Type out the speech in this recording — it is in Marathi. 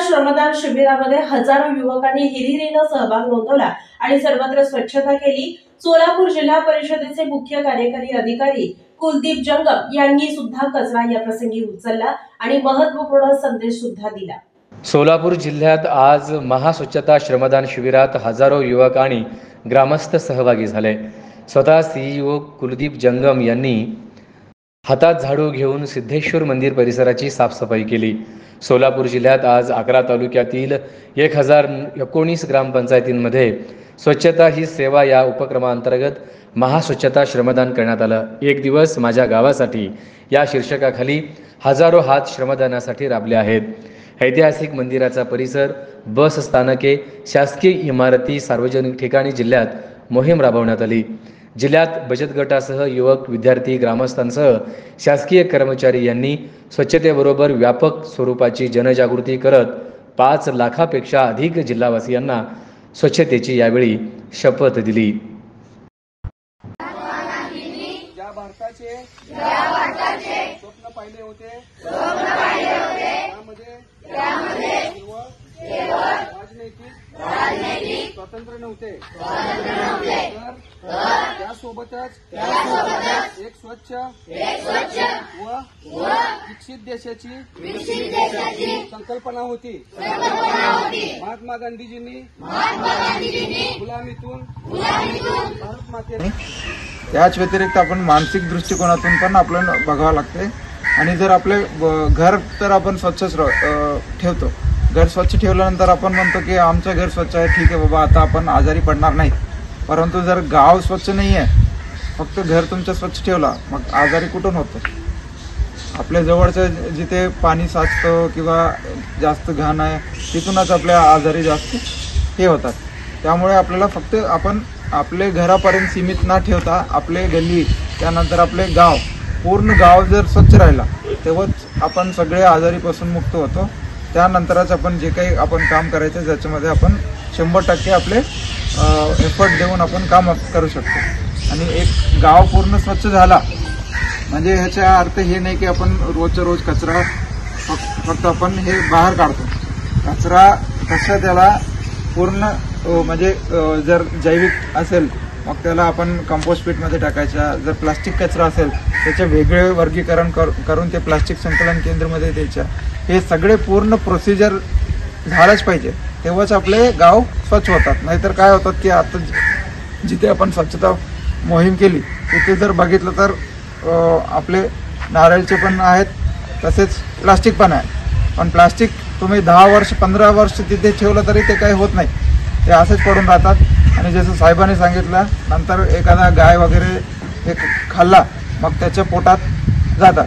श्रमदान शिबिरामध्ये हजारो युवकांनी हिरिरीने सहभाग नोंदवला आणि सर्वत्र स्वच्छता केली। सोलापूर जिल्हा परिषदेचे मुख्य कार्यकारी अधिकारी कुलदीप जंगम यांनी सुद्धा कचरा या प्रसंगी उचलला आणि महत्त्वपूर्ण संदेश सुद्धा दिला। सोलापूर जिल्ह्यात आज महास्वच्छता श्रमदान शिबिरात हजारो युवक आणि ग्रामस्थ सहभागी झाले। स्वतः सीईओ कुलदीप जंगम यांनी हातात झाडू घेऊन सिद्धेश्वर मंदिर परिसराची साफसफाई केली। सोलापूर जिल्ह्यात आज 11 तालुक्यातील 1019 ग्रामपंचायतींमध्ये स्वच्छता ही सेवा या उपक्रमांतर्गत महास्वच्छता श्रमदान करण्यात आलं। एक दिवस माझ्या गावासाठी या शीर्षकाखाली हजारो हात श्रमदानासाठी राबले आहेत। ऐतिहासिक मंदिराचा परिसर, बस स्थानके, शासकीय इमारती, सार्वजनिक ठिकाणी जिल्ह्यात मोहीम राबवण्यात आली। जिल्ह्यात बचत गटासह युवक, विद्यार्थी, ग्रामस्थांसह शासकीय कर्मचारी यांनी स्वच्छतेबरोबर व्यापक स्वरूपाची जनजागृती करत 5 लाखापेक्षा अधिक जिल्हावासियांना स्वच्छतेची यावेळी शपथ दिली। ज्या भारताचे स्वप्न पाहिले होते त्यामध्ये राजनैतिक स्वातंत्र्य नव्हते, तर त्यासोबतच एक स्वच्छ व विकसित देशाची संकल्पना होती। महात्मा गांधीजींनी गुलामीतून भारत मातेने याच व्यतिरिक्त आपण मानसिक दृष्टिकोनातून पण आपल्याला बघावं लागते। आणि जर आपले घर तर आपण स्वच्छच ठेवतो, घर स्वच्छ ठेवल्यानंतर आपण म्हणतो की आमचं घर स्वच्छ आहे, ठीक आहे बाबा, आता आपण आजारी पडणार नाही। परंतु जर गाव स्वच्छ नाही आहे, फक्त घर तुमचं स्वच्छ ठेवला, मग आजारी कुठून होतं? आपल्या जवळचं जिथे पाणी साचतं किंवा जास्त घाण आहे तिथूनच आपल्या आजारी जास्त हे होतात। त्यामुळे आपल्याला फक्त आपण आपले घरापर्यंत सीमित न ठेवता आपले गल्ली, त्यानंतर आपले गाव, पूर्ण गाव जर स्वच्छ राहिला तेव्हाच आपण सगळे आजारीपासून मुक्त होतो। त्यानंतरच आपण जे काही आपण काम करायचं ज्याच्यामध्ये आपण 100% आपले एफर्ट देऊन आपण काम करू शकतो। आणि एक गाव पूर्ण स्वच्छ झाला म्हणजे ह्याचा अर्थ हे नाही की आपण रोजच्या रोज कचरा फक्त आपण हे बाहेर काढतो। कचरा कसं त्याला पूर्ण म्हणजे जर जैविक असेल मग त्याला आपण कंपोस्ट पीटमध्ये टाकायचा, जर प्लास्टिक कचरा असेल त्याचे वेगळे वर्गीकरण करून ते प्लास्टिक संकलन केंद्रामध्ये द्यायचं। हे सगळे पूर्ण प्रोसिजर झालंच पाहिजे, तेव्हाच आपले गाव स्वच्छ होतात। नाहीतर काय होतात की आता जिथे आपण स्वच्छता मोहीम केली तिथे जर बघितलं तर आपले नारळचे पण आहेत, तसेच प्लास्टिक पण आहे। पण प्लास्टिक तुम्ही 10 वर्ष 15 वर्ष तिथे ठेवलं तरी ते काही होत नाही, ते असेच पडून राहतात। आणि जसं साहेबांनी सांगितलं, नंतर एखादा गाय वगैरे हे खाल्ला मग त्याच्या पोटात जातात।